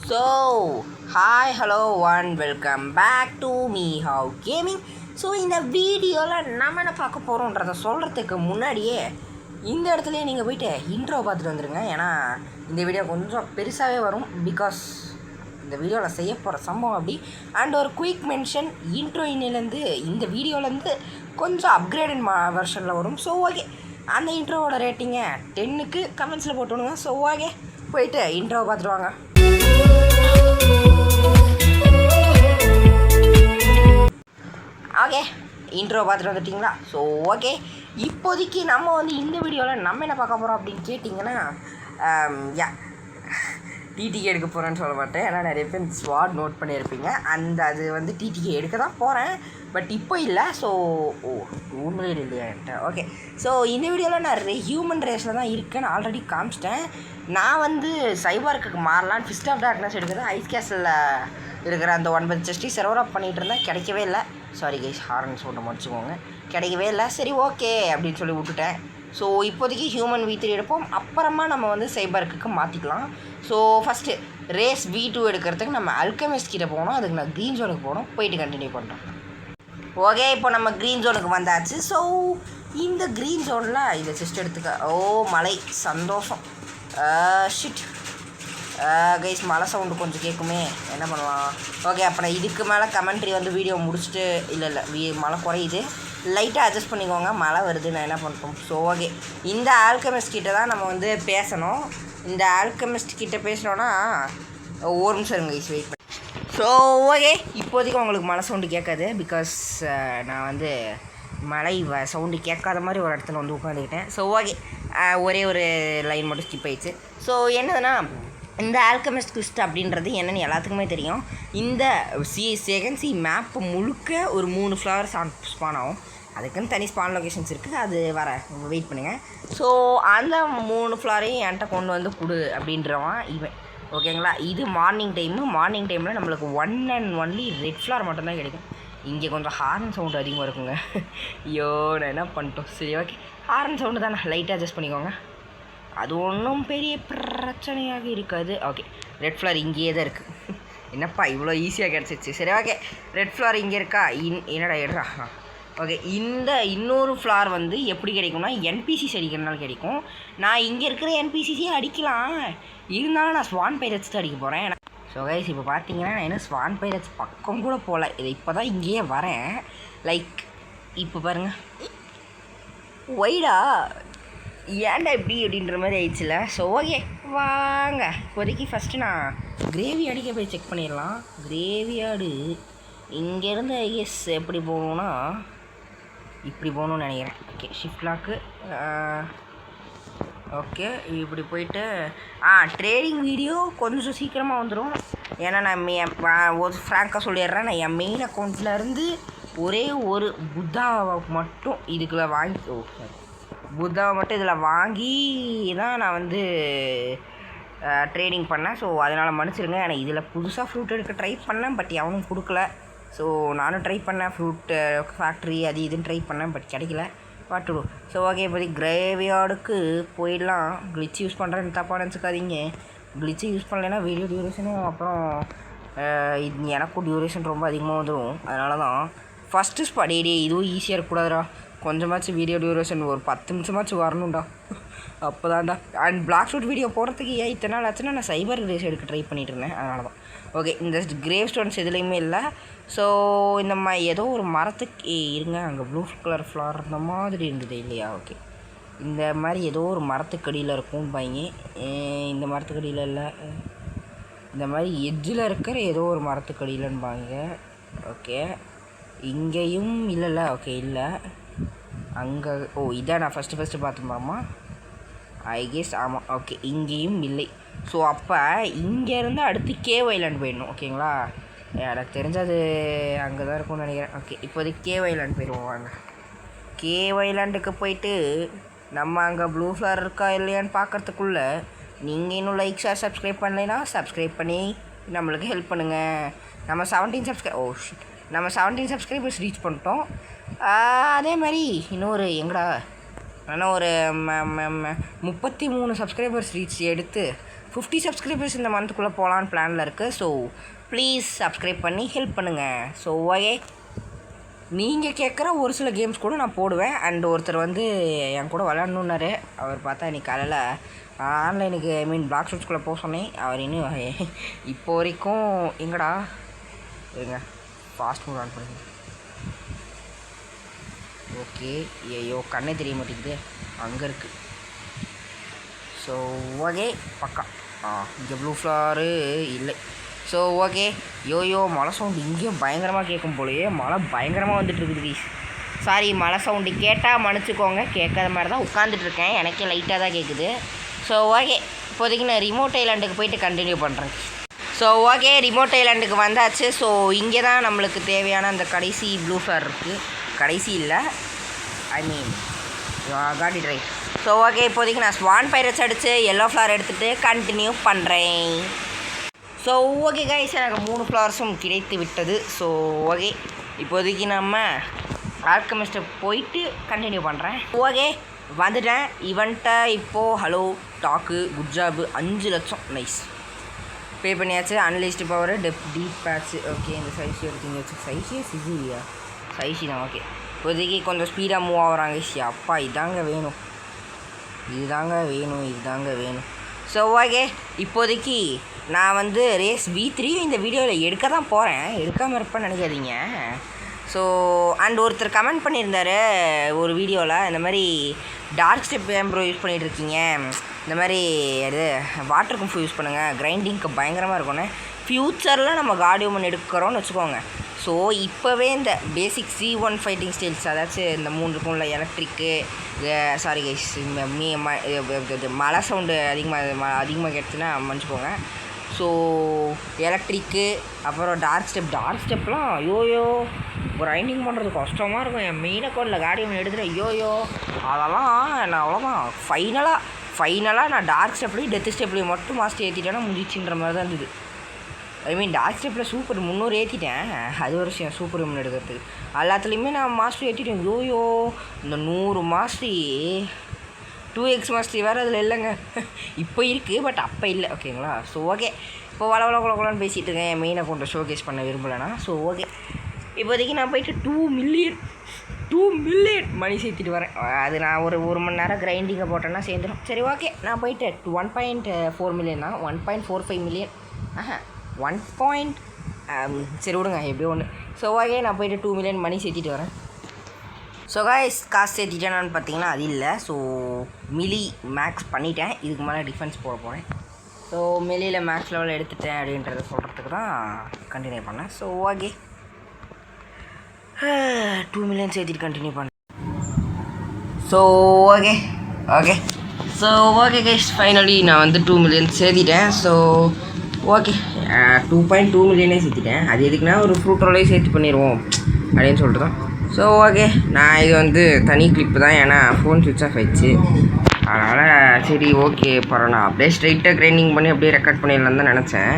So, hi, hello, and welcome back to me how gaming. So இந்த வீடியோவில் நம்ம என்ன பார்க்க போகிறோன்றதை சொல்கிறதுக்கு முன்னாடியே இந்த இடத்துலையே நீங்கள் போயிட்டு இன்ட்ரோ பார்த்துட்டு வந்துடுங்க. ஏன்னா இந்த வீடியோ கொஞ்சம் பெருசாகவே வரும். பிகாஸ் இந்த வீடியோவில் செய்ய போகிற சம்பவம் அப்படி. அண்ட் ஒரு குயிக் மென்ஷன், இன்ட்ரோ இன்னிலேருந்து இந்த வீடியோலேருந்து கொஞ்சம் அப்கிரேடட் வெர்ஷனில் வரும். ஸோ ஓகே, அந்த இன்ட்ரோவோட ரேட்டிங்கை 10க்கு கமெண்ட்ஸில் போட்டு விடுங்க. ஸோ ஓகே, போயிட்டு இன்ட்ரோவை பார்த்துட்டு வாங்க. ஓகே, இன்ட்ரோ பார்த்துட்டு வந்துட்டிங்களா? ஸோ ஓகே, இப்போதைக்கு நம்ம வந்து இந்த வீடியோவில் நம்ம என்ன பார்க்க போகிறோம் அப்படின்னு கேட்டிங்கன்னா, டிடிகே எடுக்க போகிறேன்னு சொல்ல மாட்டேன். ஏன்னா நிறைய பேர் ஸ்வாட் நோட் பண்ணியிருப்பீங்க. அது வந்து டிடிகே எடுக்க தான் போகிறேன், பட் இப்போ இல்லை. ஸோ உண்மையிலே இல்லையா என்கிட்ட. ஓகே, ஸோ இந்த வீடியோவில் நான் ஹியூமன் ரேஸில் தான் இருக்கேன்னு ஆல்ரெடி காமிச்சிட்டேன். நான் வந்து சைபருக்கு மாறலான்னு ஃபிஸ்ட் ஆஃப் டார்க்னஸ் எடுக்கிறது ஐஸ் கேஸில் இருக்கிற அந்த 9 செஸ்டி சர்வர் அப் பண்ணிகிட்டு இருந்தேன். கிடைக்கவே இல்லை. சாரி கைஸ், ஹார்ன் சவுண்டை முடிச்சுக்கோங்க. கிடைக்கவே இல்லை. சரி ஓகே அப்படின்னு சொல்லி விட்டுட்டேன். ஸோ இப்போதைக்கு ஹியூமன் V3 எடுப்போம். அப்புறமா நம்ம வந்து சைபர்க்கு மாற்றிக்கலாம். ஸோ ஃபஸ்ட்டு ரேஸ் V2 எடுக்கிறதுக்கு நம்ம அல்கெமிஸ்ட் கிட்ட போகணும். அதுக்கு நான் க்ரீன் ஜோனுக்கு போகணும். போயிட்டு கண்டினியூ பண்ணுறோம். ஓகே, இப்போ நம்ம க்ரீன் ஜோனுக்கு வந்தாச்சு. ஸோ இந்த க்ரீன் ஜோனில் இந்த செஸ்ட் எடுத்துக்க. ஓ மலை, சந்தோஷம். ஷிட் கைஸ், மழை சவுண்டு கொஞ்சம் கேட்குமே, என்ன பண்ணலாம்? ஓகே, அப்புறம் இதுக்கு மேலே கமெண்ட்ரி வந்து வீடியோ முடிச்சுட்டு இல்லை மழை குறையுது, லைட்டாக அட்ஜஸ்ட் பண்ணிக்கோங்க. மழை வருது, நான் என்ன பண்ணுறோம். ஸோ ஓகே, இந்த ஆல்கெமிஸ்ட் கிட்ட தான் நம்ம வந்து பேசணும். இந்த ஆல்கெமிஸ்ட் கிட்ட பேசினோன்னா ஒரு நிமிஷம் இருங்க கைஸ், வெயிட் பண்ணி. ஸோ ஓகே, இப்போதைக்கு உங்களுக்கு மழை சவுண்டு கேட்காது. பிகாஸ் நான் வந்து மழை சவுண்டு கேட்காத மாதிரி ஒரு இடத்துல வந்து உட்காந்துக்கிட்டேன். ஸோ ஓகே, ஒரே ஒரு லைன் மட்டும் ஸ்கிப் ஆயிடுச்சு. ஸோ என்னதுன்னா, இந்த ஆல்கெமிஸ்ட் குவிஸ்ட் அப்படின்றது என்னென்னு எல்லாத்துக்குமே தெரியும். இந்த செகண்ட் மேப்பு முழுக்க ஒரு 3 ஃப்ளவர்ஸ் ஸ்பான் ஆகும். அதுக்குன்னு தனி ஸ்பான் லொக்கேஷன்ஸ் இருக்குது. அது வர வெயிட் பண்ணுங்கள். ஸோ அந்த 3 ஃப்ளவரையும் என்கிட்ட கொண்டு வந்து கொடு அப்படின்றவான் இவன். ஓகேங்களா? இது மார்னிங் டைமில் நம்மளுக்கு 1 and only ரெட் ஃப்ளவர் மட்டும்தான் கிடைக்கும். இங்கே கொஞ்சம் ஹார்ன் சவுண்டு அதிகமாக இருக்குங்க. ஐயோ, நான் என்ன பண்ணிட்டோம். சரி ஓகே, ஹார்ன் சவுண்டு தானே, லைட்டாக அட்ஜஸ்ட் பண்ணிக்கோங்க. அது ஒன்றும் பெரிய பிரச்சனையாக இருக்காது. ஓகே, ரெட் ஃப்ளவர் இங்கேயே தான் இருக்குது. என்னப்பா இவ்வளோ ஈஸியாக கிடச்சிச்சு. சரி ஓகே, ரெட் ஃப்ளவர் இங்கே இருக்கா? என்னடா எடுறா. ஓகே, இந்த இன்னொரு ஃப்ளவர் வந்து எப்படி கிடைக்கும்னா, NPCs அடிக்கிறதுனால கிடைக்கும். நான் இங்கே இருக்கிற NPCஸே அடிக்கலாம், இருந்தாலும் நான் ஸ்வான் பைரட்ஸ் தான் அடிக்க போகிறேன். ஸோ கைஸ், இப்போ பார்த்தீங்கன்னா நான் என்ன ஸ்வான் பைரட்ஸ் பக்கம் கூட போகல. இதை இப்போ தான் இங்கேயே வரேன். லைக் இப்போ பாருங்கள், ஒய்டா ஏன்டா இப்படி அப்படின்ற மாதிரி ஆயிடுச்சுல. ஸோ ஓகே, வாங்க இப்போதைக்கு ஃபஸ்ட்டு நான் கிரேவி அடிக்க போய் செக் பண்ணிடலாம். கிரேவியார்டு இங்கேருந்து ஐஎஸ் எப்படி போகணுன்னா இப்படி போகணுன்னு நினைக்கிறேன். Okay, shift lock. ஓகே, இப்படி போயிட்டு ட்ரேடிங் வீடியோ கொஞ்சம் சீக்கிரமாக வந்துடும். ஏன்னா நான் ஒரு ஃப்ராங்காக சொல்லிடுறேன், நான் என் மெயின் அக்கௌண்ட்லேருந்து ஒரே ஒரு புத்தாவை மட்டும் இதுக்குள்ளே புத்தாவை மட்டும் இதில் வாங்கி தான் நான் வந்து ட்ரேடிங் பண்ணேன். ஸோ அதனால் மன்னிச்சிருங்க. ஏன்னா இதில் புதுசாக ஃப்ரூட் எடுக்க ட்ரை பண்ணேன், பட் எவனும் கொடுக்கல. ஸோ நானும் ட்ரை பண்ணேன், ஃப்ரூட்டு ஃபேக்ட்ரி அது இதுன்னு ட்ரை பண்ணேன், பட் கிடைக்கல. What to do. So okay, இப்போதைக்கு கிரேவியார்டுக்கு போயிடலாம். க்ளிச் யூஸ் பண்ணுறேன்னு தப்பாக நினச்சிக்காதீங்க. க்ளிச்சு யூஸ் பண்ணலைன்னா வீடியோ டியூரேஷனும் அப்புறம் இது எனக்கும் டியூரேஷன் ரொம்ப அதிகமாக வந்துடும். அதனால தான் ஃபஸ்ட்டு ஸ்பாட் இதுவும் ஈஸியாக இருக்கக்கூடாதுடா. கொஞ்சமாச்சும் வீடியோ டியூரேஷன் ஒரு 10 நிமிஷமாச்சும் வரணும்டா, அப்போ தான்டா. அண்ட் பிளாக் ஷூட் வீடியோ போடுறதுக்கு இத்தனை நாள் ஆச்சுன்னா நான் சைபர் ரேஸ் எடுக்க ட்ரை பண்ணிகிட்டு இருந்தேன். அதனால தான். ஓகே, இந்த கிரேவ் ஸ்டோன்ஸ் எதுலேயுமே இல்லை. ஸோ இந்த ஏதோ ஒரு மரத்துக்கு இருங்க, அங்கே ப்ளூ கலர் ஃப்ளவர் இந்த மாதிரி இருந்தது இல்லையா? ஓகே, இந்த மாதிரி ஏதோ ஒரு மரத்துக்கடியில் இருக்கும் பையங்க. இந்த மரத்துக்கடியில் இல்லை, இந்த மாதிரி எட்ஜில் இருக்கிற ஏதோ ஒரு மரத்துக்கடியிலன்பாங்க. ஓகே, இங்கேயும் இல்லைல்ல. ஓகே, இல்லை அங்கே. ஓ, இதான் நான் ஃபஸ்ட்டு பார்த்துமாமா, ஐ கெஸ். ஆமாம். ஓகே, இங்கேயும் இல்லை. ஸோ அப்போ இங்கேருந்து அடுத்து கேவ் ஐலாண்ட் போயிடணும். ஓகேங்களா? எனக்கு தெரிஞ்சது அங்கே தான் இருக்கும்னு நினைக்கிறேன். ஓகே, இப்போதைக்கு கேவ் ஐலாண்ட் போயிடுவோம். வாங்க, கேவ் ஐலாண்டுக்கு போயிட்டு நம்ம அங்கே ப்ளூ ஃப்ளவர் இருக்கா இல்லையான்னு பார்க்குறதுக்குள்ளே நீங்கள் இன்னும் லைக் ஷேர் சப்ஸ்கிரைப் பண்ணலைன்னா சப்ஸ்கிரைப் பண்ணி நம்மளுக்கு ஹெல்ப் பண்ணுங்கள். நம்ம 17 சப்ஸ்கிரைபர்ஸ் ரீச் பண்ணிட்டோம். அதே மாதிரி இன்னொரு எங்கடா ஆனால் ஒரு 33 சப்ஸ்கிரைபர்ஸ் ரீச் எடுத்து 50 சப்ஸ்கிரைபர்ஸ் இந்த மந்த்துக்குள்ளே போகலான்னு பிளானில் இருக்குது. ஸோ ப்ளீஸ் சப்ஸ்கிரைப் பண்ணி ஹெல்ப் பண்ணுங்கள். ஸோ ஓகே, நீங்கள் கேட்குற ஒரு சில கேம்ஸ் கூட நான் போடுவேன். அண்ட் ஒருத்தர் வந்து என் கூட விளையாடணுன்னாரு. அவர் பார்த்தா இன்றைக்கி காலையில் ஆன்லைனுக்கு பிளாக் ஷூட்ஸ்குள்ளே போக சொன்னேன். அவர் இன்னும் இப்போ வரைக்கும் எங்கடா இருங்க, ஃபாஸ்ட் மூவ் ஆன் பண்ணுங்க. ஓகே, ஐயோ கண்ணே தெரிய மாட்டேங்குது, அங்கே இருக்குது. ஸோ ஓகே, பக்கா இங்கே ப்ளூ ஃப்ளாரு இல்லை. ஸோ ஓகே, யோயோ மழை சவுண்டு இங்கேயும் பயங்கரமாக கேட்கும் போலையே. மழை பயங்கரமாக வந்துட்டுருக்குது. சாரி, மழை சவுண்டு கேட்டால் மன்னிச்சிக்கோங்க, கேட்காத மாதிரி தான் உட்காந்துட்ருக்கேன், எனக்கே லைட்டாக தான் கேட்குது. ஸோ ஓகே, இப்போதைக்கு நான் ரிமோட் ஐலாண்டுக்கு போயிட்டு கண்டினியூ பண்ணுறேன். ஸோ ஓகே, ரிமோட் ஐலாண்டுக்கு வந்தாச்சு. ஸோ இங்கே தான் நம்மளுக்கு தேவையான அந்த கடைசி ப்ளூ ஃப்ளார் இருக்குது. கடைசி இல்லை, காடி ட்ரை. ஸோ ஓகே, இப்போதைக்கு நான் ஸ்வான் பைரட்ஸ் அடித்து எல்லோ ஃப்ளார் எடுத்துகிட்டு கண்டினியூ பண்ணுறேன். ஸோ ஓகே கைஸ், எனக்கு 3 ஃப்ளவர்ஸும் கிடைத்து விட்டது. ஸோ ஓகே, இப்போதைக்கு நம்ம ஆல்கெமிஸ்ட்டை போயிட்டு கண்டினியூ பண்ணுறேன். ஓகே, வந்துட்டேன் ஈவெண்ட்டை. இப்போது ஹலோ டாக்கு குட் ஜாப் 5 லட்சம் நைஸ் பே பண்ணியாச்சு. Analyst power deep patch. Okay, இந்த சைஸி எடுத்தீங்க வச்சு சைஸியே சிசிலியா சைஸி தான். ஓகே, இப்போதைக்கு கொஞ்சம் ஸ்பீடாக மூவ் ஆகுறாங்க. அப்பா இதுதாங்க வேணும், இதுதாங்க வேணும், இதுதாங்க வேணும். ஸோ ஓகே, இப்போதைக்கு நான் வந்து ரேஸ் V3 இந்த வீடியோவில் எடுக்க தான் போகிறேன், எடுக்காமல் இருப்பேன்னு நினைக்காதீங்க. ஸோ அண்ட் ஒருத்தர் கமெண்ட் பண்ணியிருந்தார் ஒரு வீடியோவில், இந்த மாதிரி டார்க் ஸ்டெப் ஏன் ப்ரோ யூஸ் பண்ணிகிட்ருக்கீங்க, இந்த மாதிரி அது வாட்டர் கும்ஃபு யூஸ் பண்ணுங்கள், கிரைண்டிங்க்கு பயங்கரமாக இருக்கும்னு. ஃப்யூச்சரில் நம்ம கார்டியோமன் எடுக்கிறோன்னு வச்சுக்கோங்க. ஸோ இப்போவே இந்த பேசிக் C1 ஃபைட்டிங் ஸ்டைல்ஸ், அதாச்சும் இந்த 3 இருக்கும்ல, எலக்ட்ரிக்கு, சாரி கைஸ், மழை சவுண்டு அதிகமாக கேட்டுச்சுன்னா மன்னிச்சுக்கோங்க. ஸோ எலக்ட்ரிக்கு, அப்புறம் டார்க் ஸ்டெப்லாம் யோயோ கிரைண்டிங் பண்ணுறது கஷ்டமாக இருக்கும். என் மெயின் அக்கௌண்ட்டில் கார்டியோமன் எடுத்துகிட்டு யோயோ அதெல்லாம் நான் அவ்வளோதான். ஃபைனலாக நான் டார்க் ஸ்டெப்லேயும் டெத் ஸ்டெப்லேயும் மட்டும் மாஸ்டர் ஏற்றிட்டேன்னா முடிச்சுன்ற மாதிரி தான் இருந்தது. டார்க் ஸ்டெப்பில் சூப்பர் 300 ஏற்றிட்டேன். அது ஒரு விஷயம், சூப்பர் விமன் எடுக்கிறதுக்கு எல்லாத்துலேயுமே நான் மாஸ்டர் ஏற்றிட்டேன். யோயோ இந்த 100 மாஸ்டரி 2x மாஸ்டரி வேறு அதில் இல்லைங்க. இப்போ இருக்குது, பட் அப்போ இல்லை. ஓகேங்களா? ஸோ ஓகே, இப்போ வளவளன்னு பேசிகிட்டு இருக்கேன். என் மெயின் அக்கௌண்ட்டை ஷோகேஸ் பண்ண விரும்பலைன்னா. ஸோ ஓகே, இப்போதைக்கு நான் போயிட்டு 2 மில்லியன் மணி சேர்த்துட்டு வரேன். அது நான் ஒரு மணி நேரம் கிரைண்டிங்கை போட்டேன்னா சேர்ந்துடும். சரி ஓகே, நான் போயிட்டு 1.4 மில்லியன் தான், 1.45 மில்லியன், 1. சரி விடுங்க, எப்படியோ ஒன்று. ஸோ ஓகே, நான் போயிட்டு 2 மில்லியன் மணி சேர்த்திட்டு வரேன். ஸோ கைஸ், காசு சேர்த்திட்டேனான்னு பார்த்தீங்கன்னா அது இல்லை. ஸோ மிலி மேக்ஸ் பண்ணிட்டேன், இதுக்கு மேலே டிஃபென்ஸ் போட போகிறேன். ஸோ மிலியில் மேக்ஸ் லெவல் எடுத்துட்டேன் அப்படின்றத சொல்கிறதுக்கு தான் கண்டினியூ பண்ணேன். ஸோ ஓகே, 2 மில்லியன் சேர்த்திட்டு கண்டினியூ பண்ணேன். ஸோ ஓகே கைஸ், ஃபைனலி நான் வந்து 2 மில்லியன் சேர்த்திட்டேன். ஸோ ஓகே, 2.2 மில்லியனே சேர்த்திட்டேன். அது எதுக்குன்னா ஒரு ஃப்ரூட் ரோலையும் சேர்த்து பண்ணிடுவோம் அப்படின்னு சொல்லிட்டு தான். ஸோ ஓகே, நான் இது வந்து தனி கிளிப்பு தான், ஏன்னா ஃபோன் சுவிட்ச் ஆஃப் ஆயிடுச்சு. அதனால் சரி ஓகே, பரவாயில்ல, அப்படியே ஸ்ட்ரைட்டாக கிரைண்டிங் பண்ணி அப்படியே ரெக்கார்ட் பண்ணிடலான்னு தான் நினச்சேன்.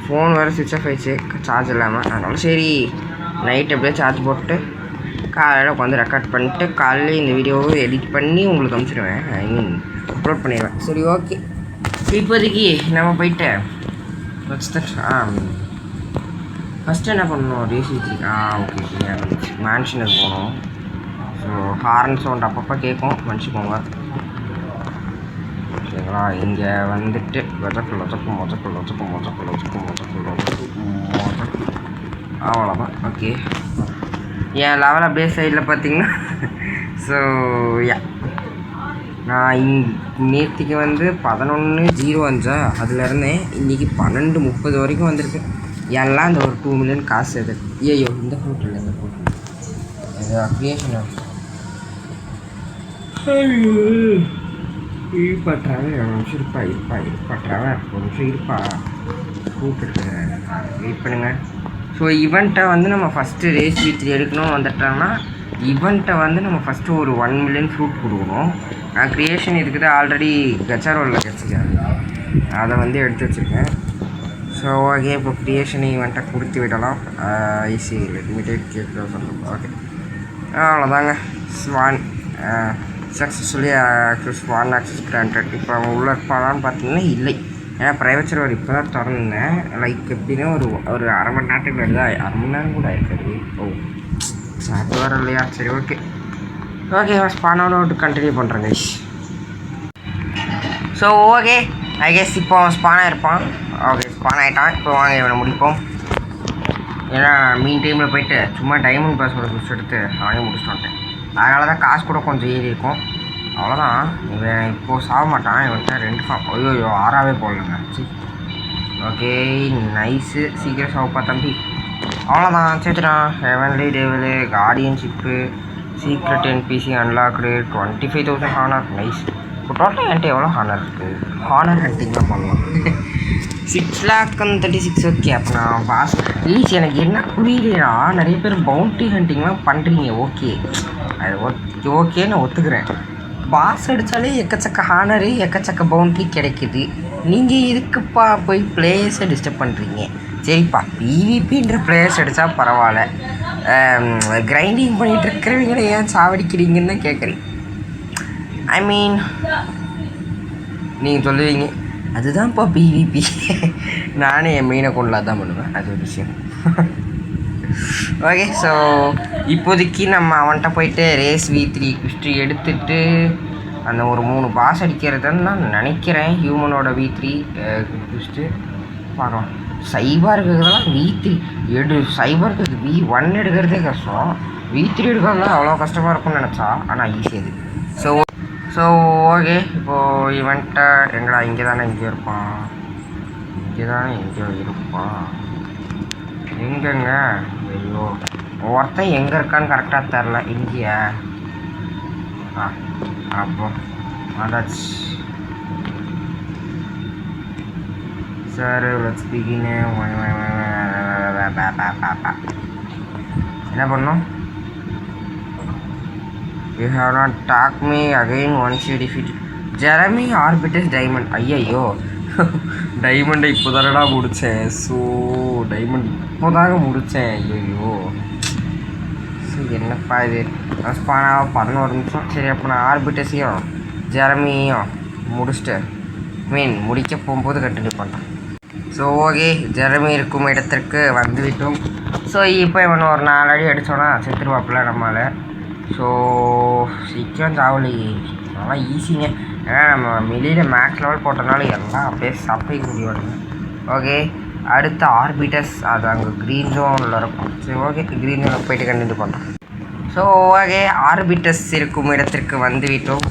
ஃபோன் வேறு சுவிட்ச் ஆஃப் ஆயிடுச்சு, சார்ஜ் இல்லாமல். அதனால சரி நைட் அப்படியே சார்ஜ் போட்டு காலையில் உட்காந்து ரெக்கார்ட் பண்ணிட்டு காலையில் இந்த வீடியோவை எடிட் பண்ணி உங்களுக்கு அனுப்பிச்சிடுவேன், அப்லோட் பண்ணிடுவேன். சரி ஓகே, இப்போதைக்கு நம்ம போயிட்டு ஃபஸ்ட்டு என்ன பண்ணணும், ரேசி ஓகே மேன்ஷனுக்கு போகணும். ஸோ ஹார்ன் சவுண்ட் அப்பப்போ கேட்கும், மன்னிச்சுக்கோங்க. ஓகேங்களா? இங்கே வந்துட்டு அவ்வளோதான். ஓகே, என் லெவல் அப்படியே சைடில் பார்த்தீங்கன்னா ஸோ நான் நேற்றுக்கு வந்து 11:05 அதில் இருந்தேன், இன்றைக்கி 12:30 வரைக்கும் வந்திருக்கு. எல்லாம் இந்த ஒரு 2 மில்லியன் காசு எது. ஐயோ, இந்த ஃப்ரூட் இல்லை, இந்த ஃப்ரூட் இது க்ரியேஷன் இருப்பாட்றாவே. ஒரு நிமிஷம் இருப்பாட்றாவே, ஒரு நிமிஷம் இருப்பா, ஃப்ரூட் எடுக்கிறேன், வெயிட் பண்ணுங்கள். ஸோ இவெண்ட்டை வந்து நம்ம ஃபஸ்ட்டு ரேஸ் V3 எடுக்கணும்னு வந்துட்டோம்னா இவெண்ட்டை வந்து நம்ம ஃபஸ்ட்டு ஒரு 1 மில்லியன் ஃப்ரூட் கொடுக்கணும். நான் க்ரியேஷன் இதுக்கு தான் ஆல்ரெடி கச்சாரோலில் கிடச்சிக்கேன், அதை வந்து எடுத்து வச்சுருக்கேன். ஸோ ஓகே, இப்போ க்ரியேஷன் ஈவெண்ட்டை கொடுத்து விடலாம். ஈஸி லிமிடெட் கேட்க சொல்லுங்கள். ஓகே, அவ்வளோதாங்க. Swan successfully span access granted. இப்போ அவன் உள்ளே இருப்பானான்னு பார்த்தீங்கன்னா இல்லை. ஏன்னா ப்ரைவேட் சர்வர் இப்போ தான் திறந்தேன். லைக் எப்படின்னா ஒரு அரை மணி நேரத்துக்கு முன்னாடி தான், அரை மணி நேரம் கூட ஆயிருக்காது. சாப்பிட்டு வர இல்லையா? சரி ஓகே ஸ்பானோட விட்டு கண்டினியூ பண்ணுறேன் guys. So okay I guess இப்போ அவன் ஸ்பானாக இருப்பான். ஓகே ஸ்பான் ஆகிட்டான். இப்போ வாங்க இவனை முடிப்போம். ஏன்னா மீன் டைமில் போயிட்டு சும்மா டைமண்ட் பாஸோட குடிச்சு எடுத்து அவனே முடிச்சுட்டு வந்துட்டேன். அதனால தான் காசு கூட கொஞ்சம் ஏறி இருக்கும். அவ்வளோதான். இவன் இப்போது சாக மாட்டான். இவன்கிட்ட 2 ஃபார்ம். ஐயோ 6ஆவே போடலங்க. சரி ஓகே நைஸு. சீக்கிரம் சாவுப்பா தம்பி. அவ்வளோதான் சேர்த்துட்டான். ஹெவன்லி டெவலு guardianship secret NPC unlocked 25,000 honour. Nice. இப்போ டோட்டலாக என்கிட்ட எவ்வளோ ஹானர் இருக்குது? ஹானர் ஹண்டிங் தான் பண்ணலாம். 6,36,000. ஓகே அப்போ நான் பாஸ் ப்ளீஸ். எனக்கு என்ன புரியலையா, நிறைய பேர் பவுண்டி ஹண்டிங்லாம் பண்ணுறீங்க. ஓகே அது ஓகே நான் ஒத்துக்கிறேன். பாஸ் அடித்தாலே எக்கச்சக்க ஹானரு எக்கச்சக்க பவுண்ட்ரி கிடைக்குது. நீங்கள் இதுக்குப்பா போய் பிளேயர்ஸை டிஸ்டர்ப் பண்ணுறீங்க. சரிப்பா பிவிபின்ற பிளேயர்ஸ் அடித்தா பரவாயில்ல. கிரைண்டிங் பண்ணிகிட்டு இருக்கிறவங்களை ஏன் சாவடிக்கிறீங்கன்னு தான் கேட்குறேன். ஐ மீன் நீங்கள் சொல்லுவீங்க அதுதான்ப்பா பிவிபி. நானே என் மெயின் அக்கௌண்ட்டில் தான் பண்ணுவேன். அது ஒரு விஷயம். ஓகே ஸோ இப்போதைக்கு நம்ம அவன்கிட்ட போயிட்டு ரேஸ் V3 ஹிஸ்ட்ரி எடுத்துகிட்டு அந்த ஒரு 3 பாஸ் அடிக்கிறதுன்னு நான் நினைக்கிறேன். ஹியூமனோட V3 ஹிஸ்ட்ரி பார்க்கலாம். சைபர் இருக்கிறதெல்லாம் V3 சைபருக்கு V1 எடுக்கிறதே கஷ்டம். V3 எடுக்கிறதுலாம் அவ்வளோ கஷ்டமாக இருக்கும்னு நினச்சா, ஆனால் ஈஸி அது. ஸோ ஓகே இப்போது இவன்ட்ட எங்கடா இங்கே தானே எங்கேயோ இருப்பான். எங்கெங்க? ஐயோ ஒருத்தன் எங்கே இருக்கான்னு கரெக்டாக தெரில. இங்கேயா? அப்போ அதாச்சு சார். Let's begin. என்ன பண்ணோம்? You have not talk me again once you defeat Jeremy Orbitus diamond. ஐயோ டைமண்டை இப்போ தானடா முடித்தேன். ஸோ டைமண்ட் இப்போதாங்க முடித்தேன். ஐயோ ஸோ என்னப்பா இது ஸ்பானாக 11 நிமிஷம். சரி அப்போ நான் ஆர்பிட்டஸையும் ஜெரமியையும் முடிச்சுட்டு முடிக்க போகும்போது கண்டினியூ பண்ணுறேன். ஸோ ஓகே ஜெரமி இருக்கும் இடத்திற்கு வந்துவிட்டோம். ஸோ இப்போ இவன் ஒரு 4 அடி அடித்தோன்னா செத்துருவாப்பில் நம்மளால். ஸோ சீக்கிரம் சாவலையே. நல்லா ஈஸிங்க. ஏன்னா நம்ம வெளியில் மேக்ஸ் லெவல் போட்டனால எல்லாம் அப்படியே சப்பைக்கு முடிவாடுங்க. ஓகே அடுத்த ஆர்பிட்டஸ் அது அங்கே க்ரீன் ஜோனில் இருக்கும். சரி ஓகே க்ரீன் ஜோனில் போயிட்டு கண்டினியூ பண்ணுறோம். ஸோ ஓகே ஆர்பிட்டஸ் இருக்கும் இடத்திற்கு வந்துவிட்டோம்.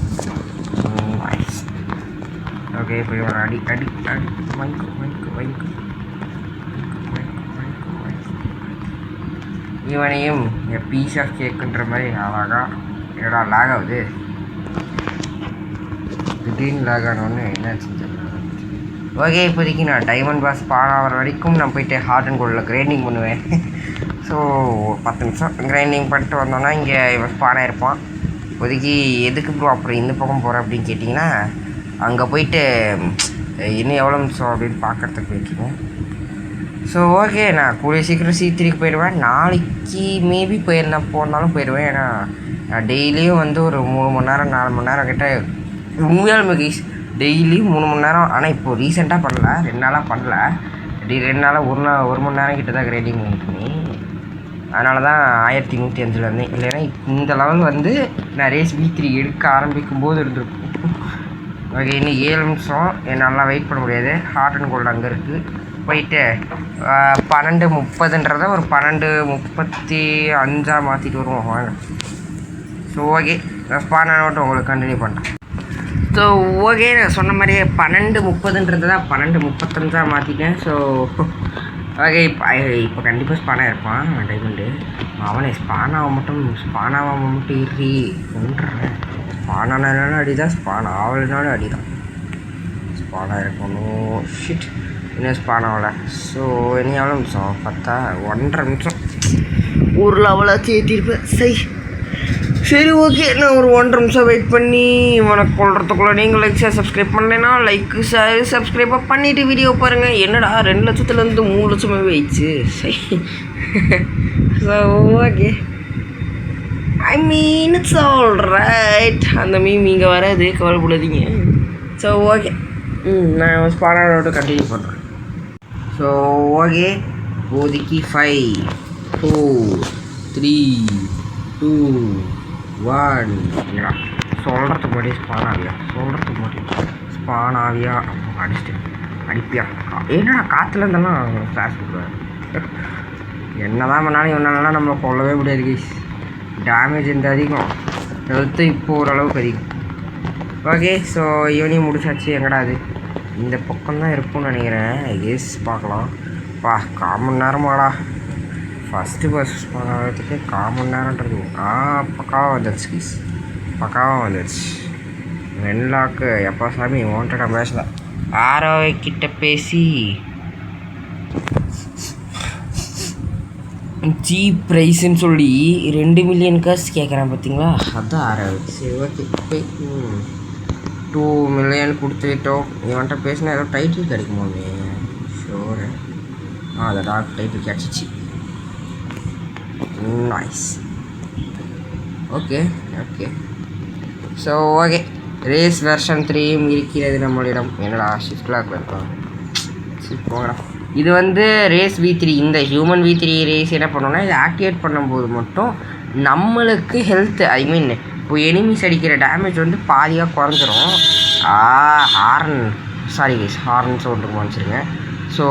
ஓகே இப்போ இவன் அடி இவனையும் பீஸ் ஆஃப் கேக்குன்ற மாதிரி அழகாக என்னடா லாக் ஆகுது. திடீர்னு லாக் ஆனோன்னு என்ன செஞ்சேன். ஓகே இப்போதைக்கு நான் டைமண்ட் பாஸ் ஆகிற வரைக்கும் நான் போயிட்டு ஹார்ட் அண்ட் கோல்டில் கிரைண்டிங் பண்ணுவேன். ஸோ 10 நிமிஷம் கிரைண்டிங் பண்ணிட்டு வந்தோன்னா இங்கே இவன் ஸ்பானாக இருப்பான். இப்போதைக்கு எதுக்கு ப்ரோ அப்புறம் இந்த பக்கம் போகிறேன் அப்படின்னு கேட்டிங்கன்னா, அங்கே போயிட்டு இன்னும் எவ்வளோ நிமிஷம் அப்படின்னு பார்க்குறதுக்கு போயிருக்கீங்க. ஸோ ஓகே நான் கூடிய சீக்கிரம் C3க்கு போயிடுவேன். நாளைக்கு மேபி போனாலும் போயிடுவேன். ஏன்னா நான் டெய்லியும் வந்து ஒரு 3 மணி நேரம் 4 மணி நேரம் கிட்ட உண்மையாலுமே கைஸ் டெய்லியும் 3 மணி நேரம். ஆனால் இப்போது ரீசெண்டாக பண்ணல, 2 நாளாக பண்ணல. 2 நாளாக 1 மணி நேரம் கிட்ட தான் கிரேடிங் பண்ணி. அதனால தான் 1105 இருந்தேன். இல்லைன்னா இந்த லெவல் வந்து நான் ரேஸ் V3 எடுக்க ஆரம்பிக்கும் போது இருந்திருக்கும். ஓகே இன்னும் 7 நிமிஷம் என்னால் வெயிட் பண்ண முடியாது. ஹார்ட் அண்ட் கோல்டு அங்கே இருக்குது. போயிட்டு 12:30 ஒரு 12:35 மாற்றிட்டு வருவோம் வாங்க. ஸோ ஓகே நான் ஸ்பான் ஆனோட்டு உங்களுக்கு கண்டினியூ பண்ணுறேன். ஸோ ஓகே நான் சொன்ன மாதிரியே 12:30 தான் 12:35 மாற்றிட்டேன். ஸோ ஓகே இப்போ கண்டிப்பாக ஸ்பானாக இருப்பான் டைமண்டு. அவனை ஸ்பான் ஆகாமல் மட்டும் இறி கொண்டுறேன். ஸ்பான் ஆனாலும் அடி தான், ஸ்பான் ஆகலைனாலும் அடி தான். ஸ்பானாக இருக்கணும். ஷிட் இன்னும் ஸ்பான் ஆகலை. ஸோ இனி எவ்வளோ நிமிஷம் 10 1.5 நிமிஷம் ஒரு லெவலாக ஏற்றிருப்பேன். சரி ஓகே நான் ஒரு 1.5 நிமிஷம் வெயிட் பண்ணி உனக்கு கொள்றதுக்குள்ளே நீங்கள் லைக் ஷேர் சப்ஸ்கிரைப் பண்ணலைன்னா லைக்கு ஷேர் சப்ஸ்கிரைபாக பண்ணிவிட்டு வீடியோ பாருங்கள். என்னடா 2 லட்சத்துலேருந்து 3 லட்சமாகவே ஆயிடுச்சு. சரி so okay I mean it's all right. அந்த மீம் இங்கே வராது, கவலைப்படாதீங்க. ஸோ ஓகே, நான் ஸ்பானோட கண்டினியூ பண்ணுறேன். ஸோ ஓகே, இப்போதைக்கு 5 4 3 2 1. இல்லைடா, சொல்கிறதுக்கு முன்னாடி ஸ்பான் ஆவியா அடிப்பியா? என்னடா காற்றுல இருந்தெல்லாம் கிளாஸ் கொடுக்குறாரு. என்ன தான் பண்ணாலும் இவனாலாம் நம்ம கொள்ளவே முடியாது கைஸ். டேமேஜ் இந்த அதிகம், ஹெல்த்து இப்போ ஓரளவுக்கு அதிகம். ஓகே, ஸோ ஈவினிங் முடிச்சாச்சு. எங்கடா அது? இந்த பக்கம் தான் இருக்கும்னு நினைக்கிறேன். எஸ், பார்க்கலாம். 1/4 மணி நேரமாடா. ஃபஸ்ட்டு பஸ் பண்ணுறதுக்கு 1/4 மணி நேரன்றது பக்காவாக வந்துடுச்சு கைஸ், பக்காவாக வந்துடுச்சு. வெண்லாக்கு எப்போ சாமி ஓன்ட்ட பேசல. ஆரோக்கிட்ட பேசி சீப் ப்ரைஸுன்னு சொல்லி 2 மில்லியன் காசு கேட்குறேன் பார்த்தீங்களா? அதுதான் ஆறாவது. சரி ஓகே, போய் 2 மில்லியன் கொடுத்துட்டோம். இவன்ட்ட பேசினா ஏதோ டைட்டில் கிடைக்குமோமே. ஷோரு, அந்த டாக் டைட்டில் கிடச்சிச்சு. Nice. Okay okay, so okay, race version 3 இருக்கிறது நம்மளிடம். என்னடா ஷிஃப்ட்லாக் இருக்கலாம். சரி போங்கடா. இது வந்து ரேஸ் V3. இந்த ஹியூமன் V3 ரேஸ் என்ன பண்ணோன்னா, இதை ஆக்டிவேட் பண்ணும்போது மட்டும் நம்மளுக்கு ஹெல்த்து, ஐ மீன் இப்போ எனிமிஸ் அடிக்கிற டேமேஜ் வந்து பாதியாக குறைஞ்சிரும். ஹார்ன் சவுண்டு வச்சுருங்க. ஸோ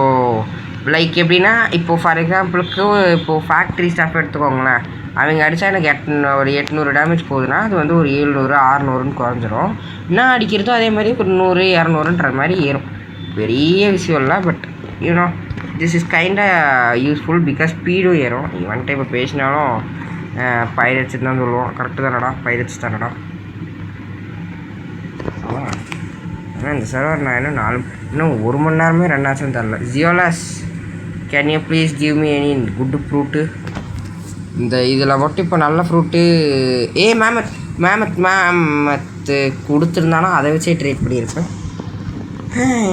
லைக் எப்படின்னா, இப்போது ஃபார் எக்ஸாம்பிளுக்கு இப்போது ஃபேக்ட்ரி ஸ்டாஃப் எடுத்துக்கோங்களேன். அவங்க அடித்தா எனக்கு ஒரு 800 டேமேஜ் போகுதுன்னா, அது வந்து ஒரு 700 600ன்னு குறைஞ்சிரும். நான் அடிக்கிறதோ அதே மாதிரி ஒரு 100 200ன்ற மாதிரி ஏறும். பெரிய விஷயம் இல்லை, பட் யூனோ திஸ் இஸ் கைண்டாக யூஸ்ஃபுல் பிகாஸ் ஸ்பீடும் ஏறும். இவன்ட்டு இப்போ பேசினாலும் பைரட்ஸ் தான் சொல்லுவோம். கரெக்டு தானடா, பைரட்ஸ் தானடா. ஆனால் இந்த சர்வர் நான் இன்னும் 1 மணி நேரமே ரன் ஆச்சுன்னு தரல. ஜியோலாஸ், can you please give me any good fruit? இந்த இதில் மட்டும் இப்போ நல்ல ஃப்ரூட்டு மேமத்து கொடுத்துருந்தானா அதை வச்சே ட்ரேட் பண்ணியிருப்பேன்.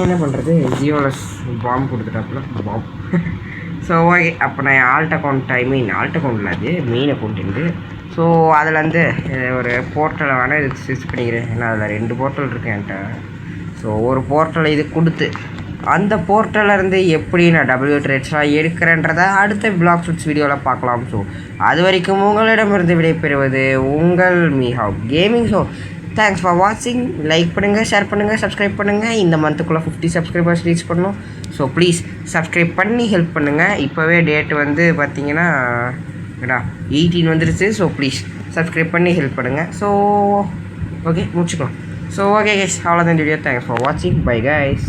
என்ன பண்ணுறது, ஜியோலஸ் பாம்பு கொடுத்துட்டாப்புல பாம்பு. ஸோ ஓகே, அப்போ நான் ஆல்ட் அக்கௌண்ட்டில் அது மெயின் அக்கௌண்ட்டு. ஸோ அதில் வந்து ஒரு போர்ட்டலை வேணால் இது ஸ்விட்ச் பண்ணிக்கிறேன். ஏன்னா அதில் 2 போர்ட்டல் இருக்குது என்கிட்ட. ஸோ ஒரு போர்ட்டலை இது கொடுத்து அந்த போர்ட்டலேருந்து எப்படி நான் W ட்ரேட்ஸ்லாம் எடுக்கிறேன்றதை அடுத்த பிளாக் ஷூட்ஸ் வீடியோவில் பார்க்கலாம். ஸோ அது வரைக்கும் உங்களிடமிருந்து விடைபெறுவது உங்கள் மீஹாவ் கேமிங். ஸோ தேங்க்ஸ் ஃபார் வாட்சிங். லைக் பண்ணுங்கள், ஷேர் பண்ணுங்கள், சப்ஸ்கிரைப் பண்ணுங்கள். இந்த மந்த்துக்குள்ளே 50 சப்ஸ்கிரைபர்ஸ் ரீச் பண்ணணும். ஸோ ப்ளீஸ் சப்ஸ்கிரைப் பண்ணி ஹெல்ப் பண்ணுங்கள். இப்போவே டேட் வந்து பார்த்தீங்கன்னா 18 வந்துருச்சு. ஸோ ப்ளீஸ் சப்ஸ்கிரைப் பண்ணி ஹெல்ப் பண்ணுங்கள். ஸோ ஓகே, முடிச்சுக்கலாம். ஸோ ஓகே கைஸ், அவ்வளோதான் வீடியோ. தேங்க்ஸ் ஃபார் வாட்சிங். Bye guys.